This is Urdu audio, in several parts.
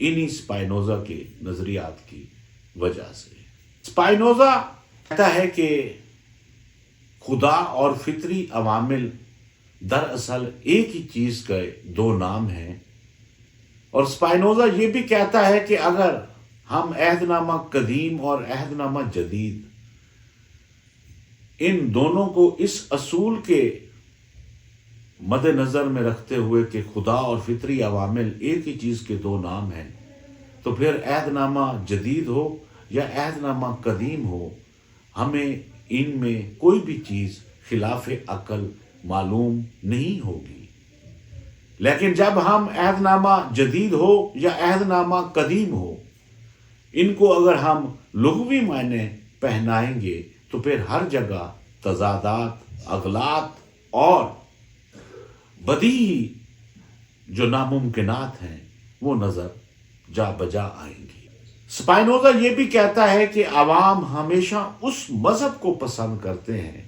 انہی سپائنوزا کے نظریات کی وجہ سے۔ سپائنوزا کہتا ہے کہ خدا اور فطری عوامل دراصل ایک ہی چیز کے دو نام ہیں، اور سپائنوزا یہ بھی کہتا ہے کہ اگر ہم عہد نامہ قدیم اور عہد نامہ جدید ان دونوں کو اس اصول کے مد نظر میں رکھتے ہوئے کہ خدا اور فطری عوامل ایک ہی چیز کے دو نام ہیں، تو پھر عہد نامہ جدید ہو یا عہد نامہ قدیم ہو، ہمیں ان میں کوئی بھی چیز خلاف عقل معلوم نہیں ہوگی۔ لیکن جب ہم عہد نامہ جدید ہو یا عہد نامہ قدیم ہو، ان کو اگر ہم لغوی معنی پہنائیں گے تو پھر ہر جگہ تضادات، اغلاط اور بدیہی جو ناممکنات ہیں وہ نظر جا بجا آئیں گی۔ سپائنوزا یہ بھی کہتا ہے کہ عوام ہمیشہ اس مذہب کو پسند کرتے ہیں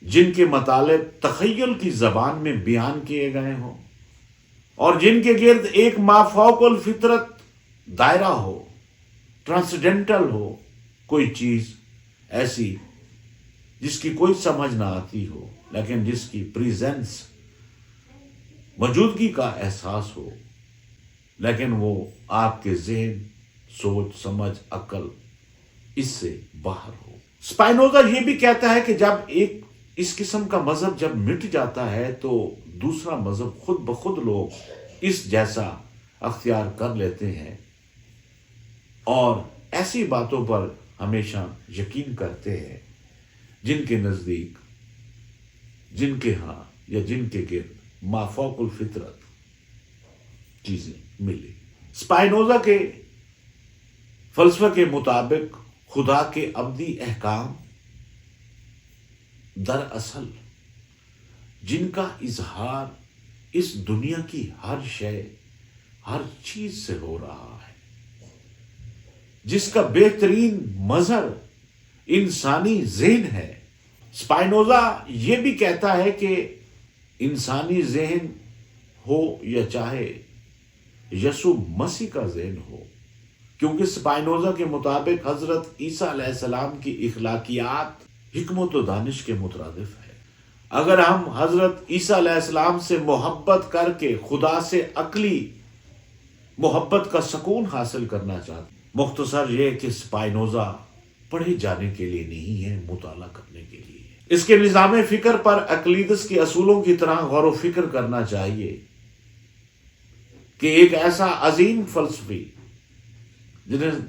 جن کے مطالب تخیل کی زبان میں بیان کیے گئے ہوں اور جن کے گرد ایک مافوق الفطرت دائرہ ہو، ٹرانسڈینٹل ہو، کوئی چیز ایسی جس کی کوئی سمجھ نہ آتی ہو لیکن جس کی پریزنس، موجودگی کا احساس ہو، لیکن وہ آپ کے ذہن، سوچ، سمجھ، عقل اس سے باہر ہو۔ سپائنوزا یہ بھی کہتا ہے کہ جب ایک اس قسم کا مذہب جب مٹ جاتا ہے تو دوسرا مذہب خود بخود لوگ اس جیسا اختیار کر لیتے ہیں اور ایسی باتوں پر ہمیشہ یقین کرتے ہیں جن کے نزدیک، جن کے ہاں یا جن کے گرد مافوق الفطرت چیزیں ملی۔ سپائنوزا کے فلسفے کے مطابق خدا کے ابدی احکام دراصل جن کا اظہار اس دنیا کی ہر شے، ہر چیز سے ہو رہا ہے، جس کا بہترین مظہر انسانی ذہن ہے۔ سپائنوزا یہ بھی کہتا ہے کہ انسانی ذہن ہو یا چاہے یسوع مسیح کا ذہن ہو، کیونکہ سپائنوزا کے مطابق حضرت عیسیٰ علیہ السلام کی اخلاقیات حکمت و دانش کے مترادف ہے۔ اگر ہم حضرت عیسیٰ علیہ السلام سے محبت کر کے خدا سے عقلی محبت کا سکون حاصل کرنا چاہتے ہیں، مختصر یہ کہ سپائنوزا پڑھے جانے کے لیے نہیں ہے، مطالعہ کرنے کے لیے ہے۔ اس کے نظام فکر پر اقلیدس کے اصولوں کی طرح غور و فکر کرنا چاہیے کہ ایک ایسا عظیم فلسفی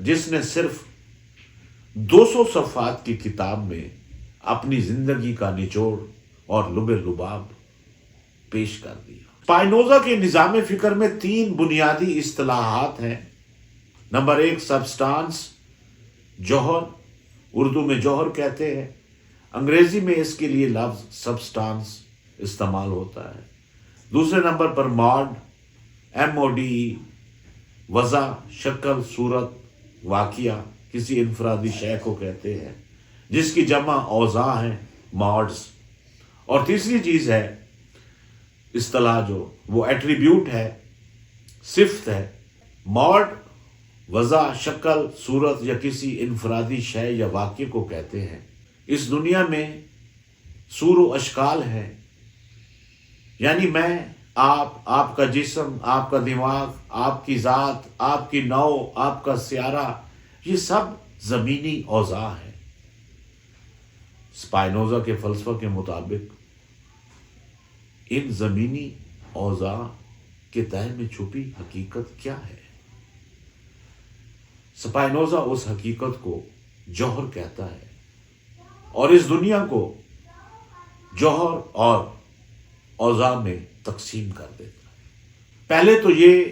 جس نے صرف 200 صفحات کی کتاب میں اپنی زندگی کا نچوڑ اور لب لباب پیش کر دیا۔ سپائنوزا کے نظام فکر میں 3 بنیادی اصطلاحات ہیں۔ نمبر 1 سبسٹانس، جوہر، اردو میں جوہر کہتے ہیں، انگریزی میں اس کے لیے لفظ سبسٹانس استعمال ہوتا ہے۔ دوسرے نمبر پر ماڈ، MODE، وضع، شکل، صورت، واقعہ، کسی انفرادی شے کو کہتے ہیں جس کی جمع اوضاع ہیں، ماڈز۔ اور تیسری چیز ہے اصطلاح جو وہ ایٹریبیوٹ ہے، صفت ہے۔ ماڈ وضع، شکل، صورت یا کسی انفرادی شے یا واقعے کو کہتے ہیں۔ اس دنیا میں صور و اشکال ہے، یعنی میں، آپ کا جسم، آپ کا دماغ، آپ کی ذات، آپ کی نو، آپ کا سیارہ، یہ سب زمینی اوضاع ہیں۔ سپائنوزا کے فلسفہ کے مطابق ان زمینی اوضاع کے تہہ میں چھپی حقیقت کیا ہے؟ سپائنوزا اس حقیقت کو جوہر کہتا ہے اور اس دنیا کو جوہر اور اوضاع میں تقسیم کر دیتا ہے۔ پہلے تو یہ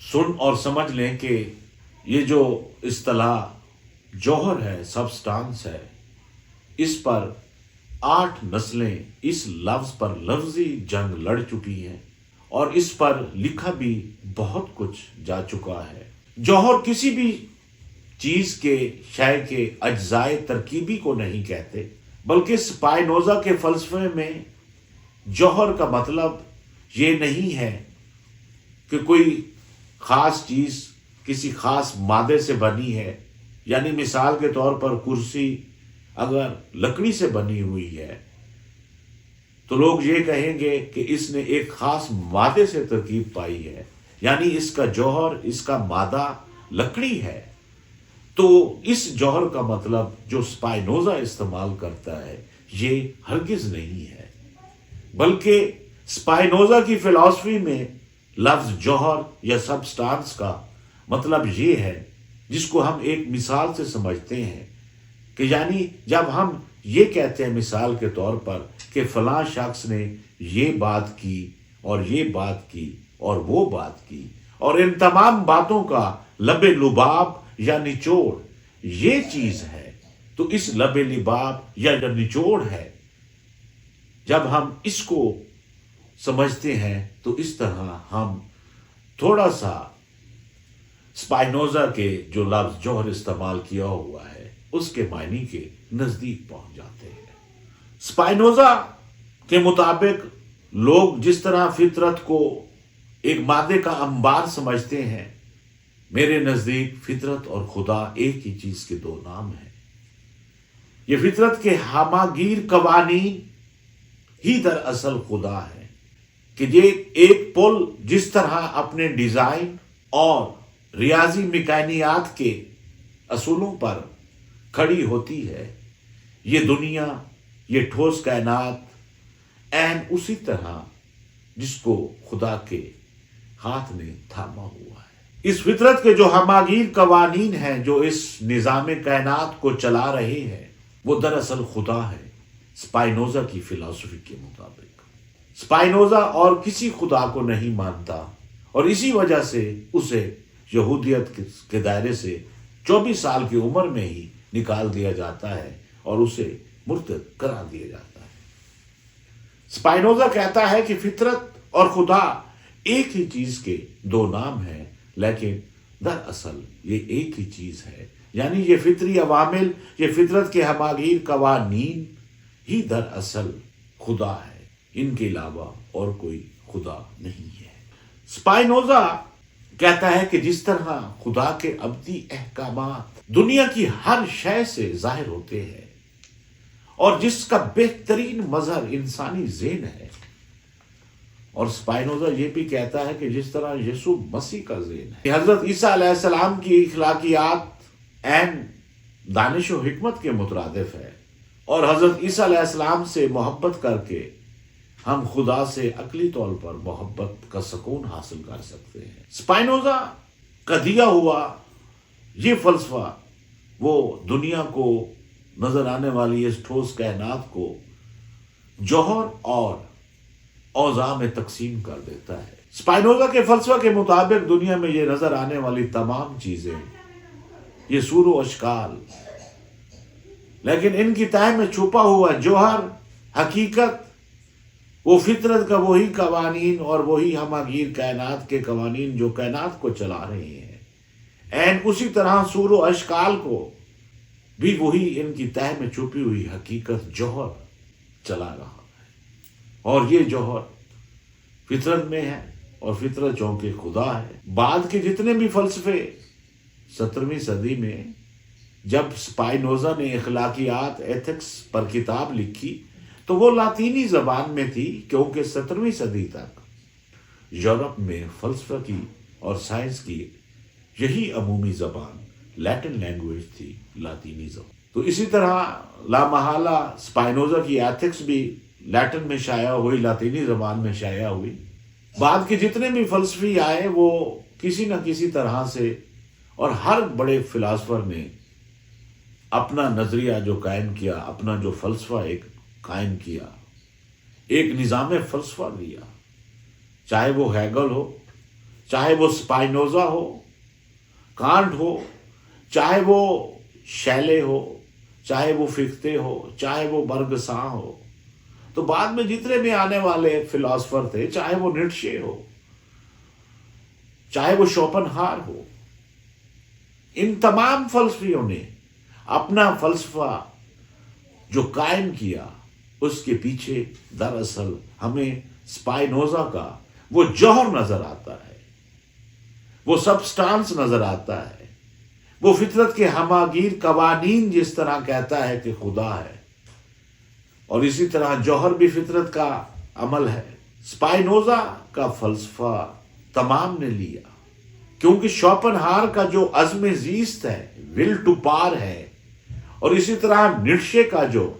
سن اور سمجھ لیں کہ یہ جو اصطلاح جوہر ہے، سبسٹانس ہے، اس پر 8 نسلیں اس لفظ پر لفظی جنگ لڑ چکی ہیں اور اس پر لکھا بھی بہت کچھ جا چکا ہے۔ جوہر کسی بھی چیز کے، شے کے اجزائے ترکیبی کو نہیں کہتے، بلکہ سپائنوزا کے فلسفے میں جوہر کا مطلب یہ نہیں ہے کہ کوئی خاص چیز کسی خاص مادے سے بنی ہے، یعنی مثال کے طور پر کرسی اگر لکڑی سے بنی ہوئی ہے تو لوگ یہ کہیں گے کہ اس نے ایک خاص مادے سے ترکیب پائی ہے، یعنی اس کا جوہر، اس کا مادہ لکڑی ہے۔ تو اس جوہر کا مطلب جو سپائنوزا استعمال کرتا ہے یہ ہرگز نہیں ہے، بلکہ سپائنوزا کی فلسفی میں لفظ جوہر یا سبسٹانس کا مطلب یہ ہے جس کو ہم ایک مثال سے سمجھتے ہیں، کہ یعنی جب ہم یہ کہتے ہیں مثال کے طور پر کہ فلاں شخص نے یہ بات کی اور یہ بات کی اور وہ بات کی، اور ان تمام باتوں کا لب لباب یا نچوڑ یہ چیز ہے، تو اس لب لباب یا نچوڑ ہے، جب ہم اس کو سمجھتے ہیں تو اس طرح ہم تھوڑا سا سپائنوزا کے جو لفظ جوہر استعمال کیا ہوا ہے اس کے معنی کے نزدیک پہنچ جاتے ہیں۔ سپائنوزا کے مطابق لوگ جس طرح فطرت کو ایک مادے کا انبار سمجھتے ہیں، میرے نزدیک فطرت اور خدا ایک ہی چیز کے دو نام ہیں۔ یہ فطرت کے ہماگیر قوانین ہی دراصل خدا ہے، کہ یہ ایک پل جس طرح اپنے ڈیزائن اور ریاضی میکانیات کے اصولوں پر کھڑی ہوتی ہے، یہ دنیا، یہ ٹھوس کائنات عین اسی طرح جس کو خدا کے ہاتھ نے تھاما ہوا ہے۔ اس فطرت کے جو ہماگیر قوانین ہیں جو اس نظام کائنات کو چلا رہے ہیں وہ دراصل خدا ہے، سپائنوزا کی فلسفی کے مطابق۔ سپائنوزا اور کسی خدا کو نہیں مانتا، اور اسی وجہ سے اسے یہودیت کے دائرے سے 24 سال کی عمر میں ہی نکال دیا جاتا ہے اور اسے مرتد قرار دیا جاتا ہے۔ سپائنوزا کہتا ہے کہ فطرت اور خدا ایک ہی چیز کے دو نام ہیں، لیکن دراصل یہ ایک ہی چیز ہے، یعنی یہ فطری عوامل، یہ فطرت کے ہماگیر قوانین ہی دراصل خدا ہے، ان کے علاوہ اور کوئی خدا نہیں ہے۔ سپائنوزا کہتا ہے کہ جس طرح خدا کے ابدی احکامات دنیا کی ہر شے سے ظاہر ہوتے ہیں، اور جس کا بہترین مظہر انسانی ذہن ہے، اور سپائنوزا یہ بھی کہتا ہے کہ جس طرح یسوع مسیح کا ذہن ہے، حضرت عیسیٰ علیہ السلام کی اخلاقیات عین دانش و حکمت کے مترادف ہے، اور حضرت عیسیٰ علیہ السلام سے محبت کر کے ہم خدا سے عقلی طور پر محبت کا سکون حاصل کر سکتے ہیں۔ سپائنوزا کا دیا ہوا یہ فلسفہ وہ دنیا کو نظر آنے والی اس ٹھوس کائنات کو جوہر اور اوضاع میں تقسیم کر دیتا ہے۔ سپائنوزا کے فلسفہ کے مطابق دنیا میں یہ نظر آنے والی تمام چیزیں، یہ صور و اشکال، لیکن ان کی تہہ میں چھپا ہوا جوہر، حقیقت، وہ فطرت کا وہی قوانین اور وہی ہماگیر کائنات کے قوانین جو کائنات کو چلا رہے ہیں، عین اسی طرح صور و اشکال کو بھی وہی ان کی تہہ میں چھپی ہوئی حقیقت جوہر چلا رہا ہے، اور یہ جوہر فطرت میں ہے، اور فطرت چونکہ خدا ہے۔ بعد کے جتنے بھی فلسفے 17ویں صدی میں جب سپائنوزا نے اخلاقیات ایتھکس پر کتاب لکھی تو وہ لاطینی زبان میں تھی، کیونکہ 17ویں صدی تک یورپ میں فلسفہ کی اور سائنس کی یہی عمومی زبان لیٹن لینگویج تھی، لاطینی زبان۔ تو اسی طرح لامحالہ سپائنوزا کی ایتھکس بھی لیٹن میں شائع ہوئی، لاطینی زبان میں شائع ہوئی۔ بعد کے جتنے بھی فلسفی آئے وہ کسی نہ کسی طرح سے، اور ہر بڑے فلاسفر نے اپنا نظریہ جو قائم کیا، اپنا جو فلسفہ ایک قائم کیا، ایک نظام فلسفہ دیا، چاہے وہ ہیگل ہو، چاہے وہ سپائنوزا ہو، کانٹ ہو، چاہے وہ شیلے ہو، چاہے وہ فیختے ہو، چاہے وہ برگساں ہو۔ تو بعد میں جتنے بھی آنے والے فلاسفر تھے، چاہے وہ نیٹشے ہو، چاہے وہ شوپنہار ہو، ان تمام فلسفیوں نے اپنا فلسفہ جو قائم کیا، اس کے پیچھے دراصل ہمیں سپائنوزا کا وہ جوہر نظر آتا ہے۔ وہ سبسٹانس نظر آتا ہے، وہ فطرت کے ہماگیر قوانین جس طرح کہتا ہے کہ خدا ہے، اور اسی طرح جوہر بھی فطرت کا عمل ہے۔ سپائنوزا کا فلسفہ تمام نے لیا، کیونکہ شوپنہار کا جو عزم زیست ہے، ول ٹو پار ہے، اور اسی طرح نیٹشے کا جو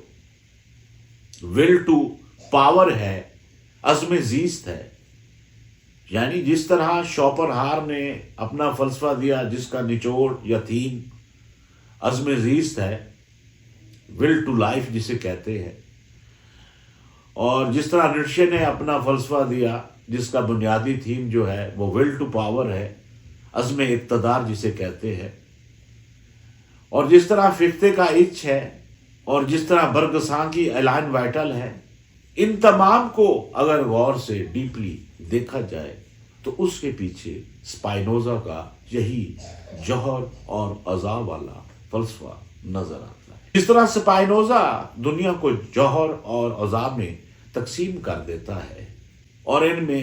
ول ٹو پاور ہے، عزم زیست ہے۔ یعنی جس طرح شوپنہار نے اپنا فلسفہ دیا جس کا نچوڑ یا تھیم عزم زیست ہے، ول ٹو لائف جسے کہتے ہیں، اور جس طرح نیٹشے نے اپنا فلسفہ دیا جس کا بنیادی تھیم جو ہے وہ ول ٹو پاور ہے، عزم اقتدار جسے کہتے ہیں، اور جس طرح فیختے کا ایچ ہے، اور جس طرح برگساں کی الائن وائٹل ہے، ان تمام کو اگر غور سے ڈیپلی دیکھا جائے تو اس کے پیچھے سپائنوزا کا یہی جوہر اور اعضاء والا فلسفہ نظر آتا ہے۔ جس طرح سپائنوزا دنیا کو جوہر اور اعضاء میں تقسیم کر دیتا ہے، اور ان میں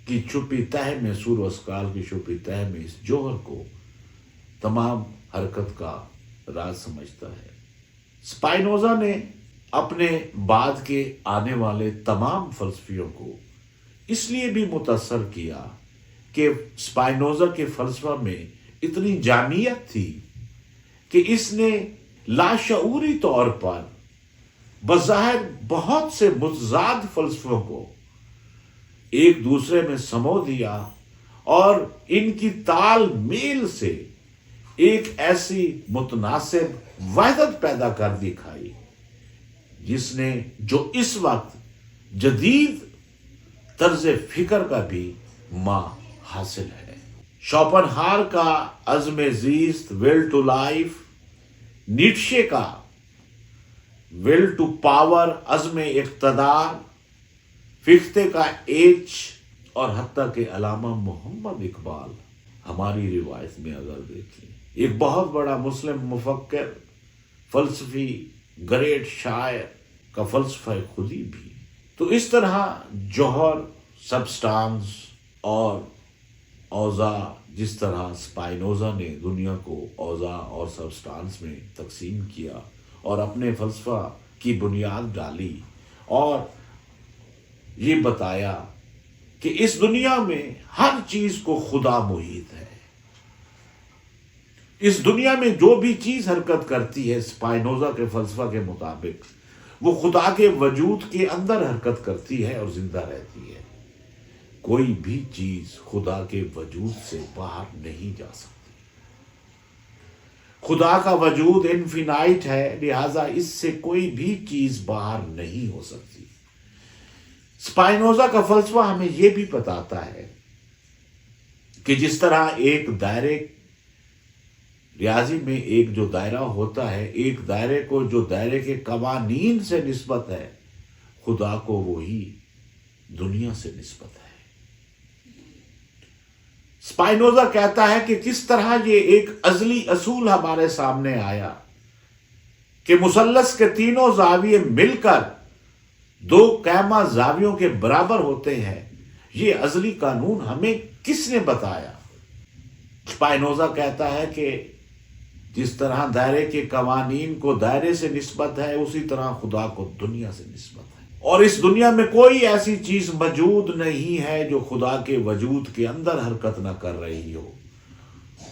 کی چھپی تہ میں سور و اسکال کی چھپی تہ میں اس جوہر کو تمام حرکت کا راز سمجھتا ہے۔ سپائنوزا نے اپنے بعد کے آنے والے تمام فلسفیوں کو اس لیے بھی متاثر کیا کہ سپائنوزا کے فلسفہ میں اتنی جامعیت تھی کہ اس نے لاشعوری طور پر بظاہر بہت سے متضاد فلسفوں کو ایک دوسرے میں سمو دیا، اور ان کی تال میل سے ایک ایسی متناسب وحدت پیدا کر دکھائی جس نے جو اس وقت جدید طرز فکر کا بھی ماں حاصل ہے۔ شوپنہار کا عزم زیست ول ٹو لائف، نیٹشے کا ول ٹو پاور عزم اقتدار، فیختے کا ایچ، اور حتیٰ کہ علامہ محمد اقبال ہماری روایت میں اگر دیکھیں، ایک بہت بڑا مسلم مفکر، فلسفی، گریٹ شاعر کا فلسفہ خودی بھی۔ تو اس طرح جوہر، سبسٹانس اور اوضاع، جس طرح سپائنوزا نے دنیا کو اوضاع اور سبسٹانس میں تقسیم کیا اور اپنے فلسفہ کی بنیاد ڈالی، اور یہ بتایا کہ اس دنیا میں ہر چیز کو خدا محیط ہے۔ اس دنیا میں جو بھی چیز حرکت کرتی ہے سپائنوزا کے فلسفہ کے مطابق وہ خدا کے وجود کے اندر حرکت کرتی ہے اور زندہ رہتی ہے۔ کوئی بھی چیز خدا کے وجود سے باہر نہیں جا سکتی۔ خدا کا وجود انفینائٹ ہے، لہذا اس سے کوئی بھی چیز باہر نہیں ہو سکتی۔ سپائنوزا کا فلسفہ ہمیں یہ بھی بتاتا ہے کہ جس طرح ایک دائرے، ریاضی میں ایک جو دائرہ ہوتا ہے، ایک دائرے کو جو دائرے کے قوانین سے نسبت ہے، خدا کو وہی دنیا سے نسبت ہے۔ سپائنوزا کہتا ہے کہ کس طرح یہ ایک ازلی اصول ہمارے سامنے آیا کہ مثلث کے تینوں زاویے مل کر دو قائمہ زاویوں کے برابر ہوتے ہیں۔ یہ ازلی قانون ہمیں کس نے بتایا؟ سپائنوزا کہتا ہے کہ جس طرح دائرے کے قوانین کو دائرے سے نسبت ہے، اسی طرح خدا کو دنیا سے نسبت ہے، اور اس دنیا میں کوئی ایسی چیز موجود نہیں ہے جو خدا کے وجود کے اندر حرکت نہ کر رہی ہو،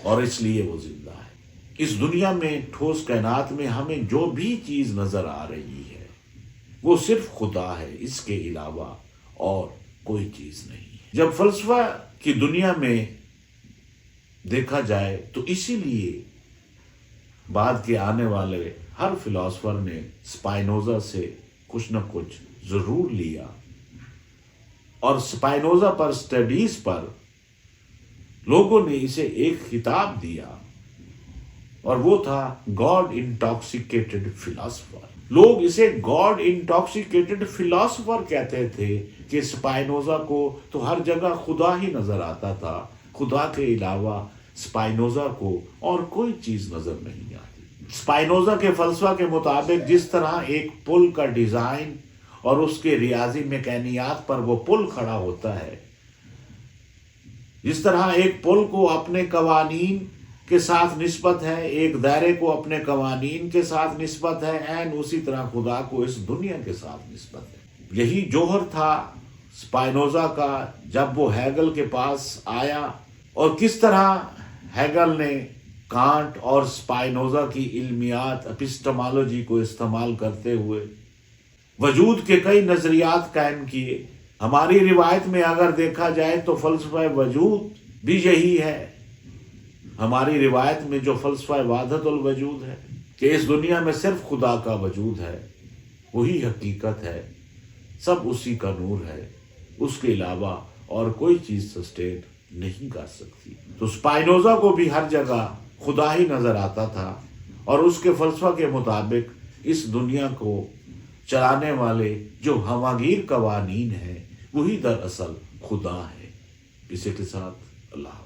اور اس لیے وہ زندہ ہے۔ اس دنیا میں، ٹھوس کائنات میں ہمیں جو بھی چیز نظر آ رہی ہے وہ صرف خدا ہے، اس کے علاوہ اور کوئی چیز نہیں ہے۔ جب فلسفہ کی دنیا میں دیکھا جائے تو اسی لیے بعد کے آنے والے ہر فلاسفر نے سپائنوزا سے کچھ نہ کچھ ضرور لیا، اور سپائنوزا پر سٹڈیز پر لوگوں نے اسے ایک خطاب دیا، اور وہ تھا گاڈ انٹاکسیکیٹڈ فلاسفر۔ لوگ اسے گاڈ انٹاکسیکیٹڈ فلاسفر کہتے تھے کہ سپائنوزا کو تو ہر جگہ خدا ہی نظر آتا تھا، خدا کے علاوہ سپائنوزا کو اور کوئی چیز نظر نہیں آتی۔ سپائنوزا کے فلسفہ کے مطابق جس طرح ایک پل کا ڈیزائن اور اس کے ریاضی میکانیات پر وہ پل کھڑا ہوتا ہے، جس طرح ایک پل کو اپنے قوانین کے ساتھ نسبت ہے، ایک دائرے کو اپنے قوانین کے ساتھ نسبت ہے، عین اسی طرح خدا کو اس دنیا کے ساتھ نسبت ہے۔ یہی جوہر تھا اسپائنوزا کا جب وہ ہیگل کے پاس آیا، اور کس طرح ہیگل نے کانٹ اور اسپائنوزا کی علمیات اپسٹمالوجی کو استعمال کرتے ہوئے وجود کے کئی نظریات قائم کیے۔ ہماری روایت میں اگر دیکھا جائے تو فلسفہ وجود بھی یہی ہے۔ ہماری روایت میں جو فلسفہ وحدت الوجود ہے کہ اس دنیا میں صرف خدا کا وجود ہے، وہی حقیقت ہے، سب اسی کا نور ہے، اس کے علاوہ اور کوئی چیز سسٹین نہیں کر سکتی۔ تو اسپائنوزا کو بھی ہر جگہ خدا ہی نظر آتا تھا، اور اس کے فلسفہ کے مطابق اس دنیا کو چلانے والے جو ہواگیر قوانین ہیں وہی دراصل خدا ہے۔ اسی کے ساتھ اللہ حافظ۔